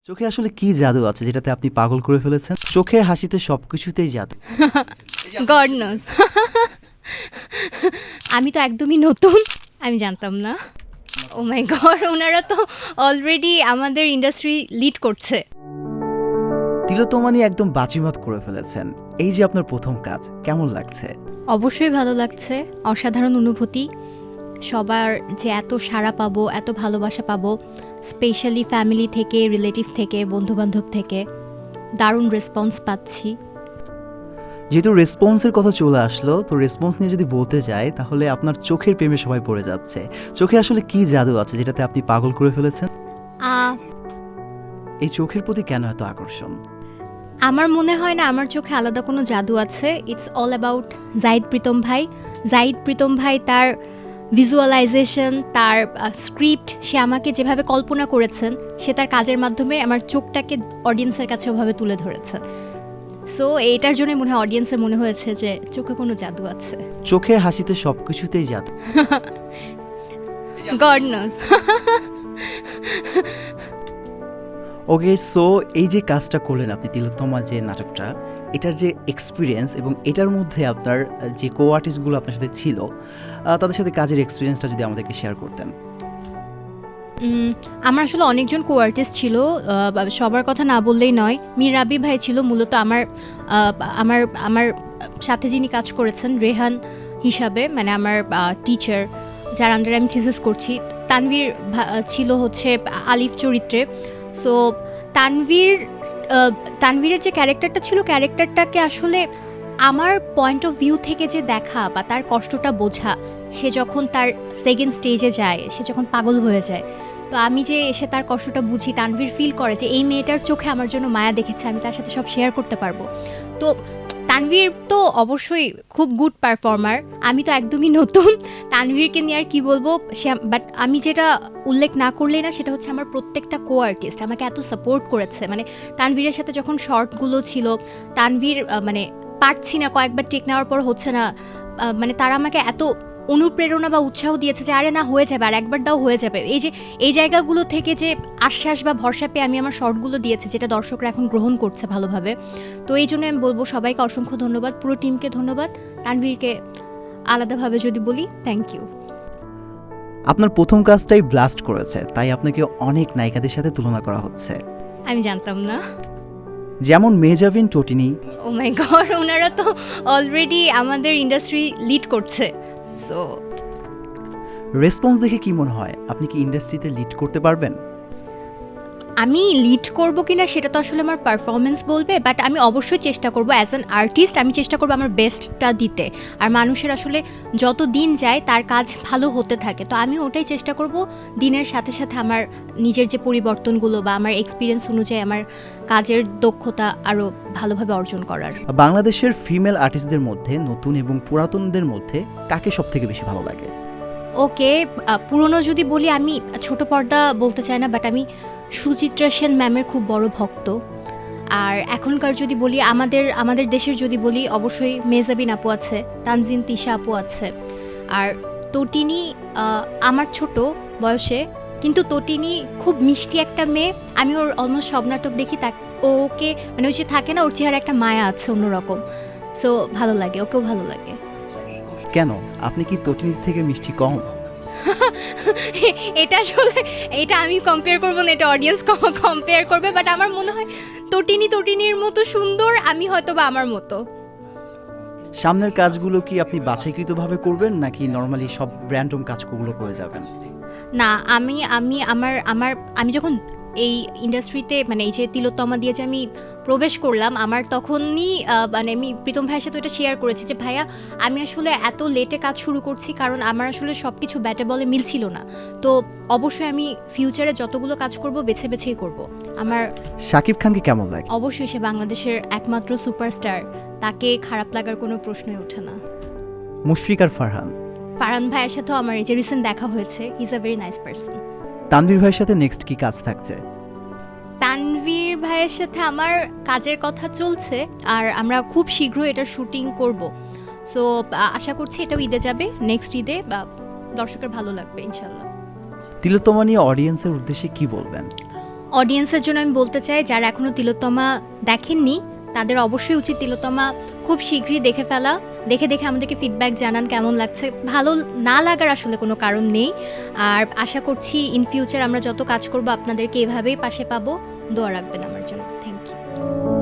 চোখে আসলে কি জাদু আছে যেটাতে আপনি পাগল করে ফেলেছেন? চোখে হাসিতে সবকিছুতেই জাদু। God nose. আমি তো একদমই নতুন, আমি জানতাম না। ও মাই গড, ওনারা তো অলরেডি আমাদের ইন্ডাস্ট্রি লিড করছে। তিলোত্তমানি একদম বাজিমাত করে ফেলেছেন। এই যে আপনার প্রথম কাজ, কেমন লাগছে? অবশ্যই ভালো লাগছে, অসাধারণ অনুভূতি। সবার যে এত সাড়া পাবো, এত ভালোবাসা পাবো, স্পেশালি ফ্যামিলি থেকে, রিলেটিভ থেকে, বন্ধুবান্ধব থেকে দারুণ রেসপন্স পাচ্ছি। যেহেতু রেসপন্সের কথা চলে আসলো, তো রেসপন্স নিয়ে যদি বলতে যাই তাহলে আপনার চোখের প্রেমে সবাই পড়ে যাচ্ছে। চোখে আসলে কি জাদু আছে যেটাতে আপনি পাগল করে ফেলেছেন? আহ, এই চোখের প্রতি কেন এত আকর্ষণ? আমার মনে হয় না আমার চোখে আলাদা কোনো জাদু আছে। It's all about Zahid Pritom ভাই। জাহিদ প্রীতম ভাই তার ভিজুয়ালাইজেশন, তার স্ক্রিপ্ট, সে আমাকে যেভাবে কল্পনা করেছেন, সে তার কাজের মাধ্যমে আমার চোখটাকে অডিয়েন্সের কাছে ওভাবে তুলে ধরেছেন। সো এটার জন্য মনে হয় অডিয়েন্সের মনে হয়েছে যে চোখে কোনো জাদু আছে। চোখে হাসিতে সবকিছুতেই জাদু। God nose. ওকে, সো এই যে কাজটা করলেন আপনি, তিলোত্তমা যে নাটকটা, এটার যে এক্সপিরিয়েন্স এবং এটার মধ্যে আপনার যে কো আর্টিস্টগুলো আপনার সাথে ছিল, তাদের সাথে কাজের এক্সপিরিয়েন্সটা যদি আমাদেরকে শেয়ার করতেন। আমার আসলে অনেকজন কো আর্টিস্ট ছিল, সবার কথা না বললেই নয়। মীর রাবি ভাই ছিল মূলত আমার আমার সাথে যিনি কাজ করেছেন রেহান হিসাবে, মানে আমার টিচার, যার আন্ডারে আমি থিসিস করছি। তানভীর ছিল হচ্ছে আলিফ চরিত্রে। সো তানভীরের যে ক্যারেক্টারটা ছিল, ক্যারেক্টারটাকে আসলে আমার পয়েন্ট অফ ভিউ থেকে যে দেখা বা তার কষ্টটা বোঝা, সে যখন তার সেকেন্ড স্টেজে যায়, সে যখন পাগল হয়ে যায়, তো আমি যে এসে তার কষ্টটা বুঝি, তানভীর ফিল করে যে এই মেয়েটার চোখে আমার জন্য মায়া দেখেছে, আমি তার সাথে সব শেয়ার করতে পারবো। তো তানভীর তো অবশ্যই খুব গুড পারফর্মার। আমি তো একদমই নতুন, তানভীরকে নিয়ে আর কি বলবো। বাট আমি যেটা উল্লেখ না করলেই না, সেটা হচ্ছে আমার প্রত্যেকটা কো আর্টিস্ট আমাকে এত সাপোর্ট করেছে। মানে তানভীরের সাথে যখন শর্টগুলো ছিল, তানভীর মানে পারছি না, কয়েকবার টেক নেওয়ার পর হচ্ছে না, মানে তারা আমাকে এত অনুপ্রেরণা বা উৎসাহ দিয়েছে যে আরে না, হয়ে যাবে, আর একবার দাও, হয়ে যাবে। এই যে এই জায়গাগুলো থেকে যে আশ্বাস বা ভরসা পেয়ে আমি আমার শর্টগুলো দিয়েছি, যেটা দর্শকরা এখন গ্রহণ করছে ভালোভাবে। তো এই জন্য আমি বলবো সবাইকে অসংখ্য ধন্যবাদ, পুরো টিমকে ধন্যবাদ, তানভীরকে আলাদাভাবে যদি বলি থ্যাংক ইউ। আপনার প্রথম কাজটাই ব্লাস্ট করেছে, তাই আপনাকে অনেক নায়িকাদের সাথে তুলনা করা হচ্ছে, আমি জানতাম না। যেমন মেহজাবিন, টোটিনি। ও মাই গড, ওনারা তো অলরেডি আমাদের ইন্ডাস্ট্রি লিড করছে। সো রেসপন্স দেখে কি মনে হয়, আপনি কি ইন্ডাস্ট্রিতে লিড করতে পারবেন? আমি লিড করব কিনা সেটা তো আসলে আমার পারফরমেন্স বলবে, বাট আমি অবশ্যই চেষ্টা করব অ্যাজ অ্যান আর্টিস্ট, আমি চেষ্টা করব আমার বেস্টটা দিতে। আর মানুষের আসলে যত দিন যায় তার কাজ ভালো হতে থাকে, তো আমি ওটাই চেষ্টা করব দিনের সাথে সাথে আমার নিজের যে পরিবর্তনগুলো বা আমার এক্সপিরিয়েন্স অনুযায়ী আমার কাজের দক্ষতা আরও ভালোভাবে অর্জন করার। বাংলাদেশের ফিমেল আর্টিস্টদের মধ্যে নতুন এবং পুরাতনদের মধ্যে কাকে সব থেকে বেশি ভালো লাগে? ওকে, পুরনো যদি বলি, আমি ছোট পর্দা বলতে চাই না, বাট আমি সুচিত্রা সেন ম্যামের খুব বড় ভক্ত। আর এখনকার যদি বলি, আমাদের দেশের যদি বলি, অবশ্যই মেহজাবিন আপু আছে, তানজিন তিশা আপু আছে। আর তটিনী আমার ছোট বয়সে, কিন্তু তটিনী খুব মিষ্টি একটা মেয়ে। আমি ওর অলমোস্ট সব নাটক দেখি। ওকে মানে ওই যে থাকে না, ওর চেহারা একটা মায়া আছে অন্যরকম। সো ভালো লাগে, ওকেও ভালো লাগে। কেন, আপনি কি তটিনীর থেকে মিষ্টি কম? এটা আসলে, এটা আমি কম্পেয়ার করবো না, এটা অডিয়েন্স কম্পেয়ার করবে। বাট আমার মনে হয় তটিনীর মতো সুন্দর আমি হয়তো বা আমার মতো। সামনের কাজগুলো কি আপনি বাছাইকৃতভাবে করবেন নাকি নর্মালি সব র্যান্ডম কাজগুলো করে যাবেন? না, আমি আমি আমার আমার আমি যখন এই ইন্ডাস্ট্রিতে, মানে এই যে তিলোত্তমা দিয়ে যে আমি প্রবেশ করলাম, আমার তখনই মানে আমি প্রীতম ভাইয়ের সাথে এটা শেয়ার করেছি যে ভাইয়া, আমি আসলে এত লেটে কাজ শুরু করছি কারণ আমার আসলে সব কিছু ব্যাটে বলে মিলছিল না। তো অবশ্যই আমি ফিউচারে যতগুলো কাজ করব বেছে বেছেই করব। আমার শাকিব খানকে কেমন লাগে? অবশ্যই সে বাংলাদেশের একমাত্র সুপারস্টার, তাকে খারাপ লাগার কোনো প্রশ্নই ওঠে না। মুশফিক আর ফারহান? ফারহান ভাইয়ের সাথেও আমার এই যে রিসেন্ট দেখা হয়েছে, he is a very nice person. Tanvir ভাইয়ের সাথে নেক্সট কি কাজ থাকছে? তানভীর ভাইয়ের সাথে আমার কাজের কথা চলছে, আর আমরা খুব শীঘ্রই এটার শুটিং করব। সো আশা করছি এটাও ঈদে যাবে, নেক্সট ঈদে, বা দর্শকের ভালো লাগবে ইনশাল্লাহ। তিলোত্তমা নিয়ে অডিয়েন্সের উদ্দেশ্যে কি বলবেন? অডিয়েন্সের জন্য আমি বলতে চাই যারা এখনও তিলোত্তমা দেখেননি তাদের অবশ্যই উচিত তিলোত্তমা খুব শীঘ্রই দেখে ফেলা। দেখে দেখে আমাদেরকে ফিডব্যাক জানান কেমন লাগছে। ভালো না লাগার আসলে কোনো কারণ নেই। আর আশা করছি ইন ফিউচার আমরা যত কাজ করব আপনাদেরকে এভাবেই পাশে পাবো। দোয়া রাখবেন আমার জন্য। Thank you.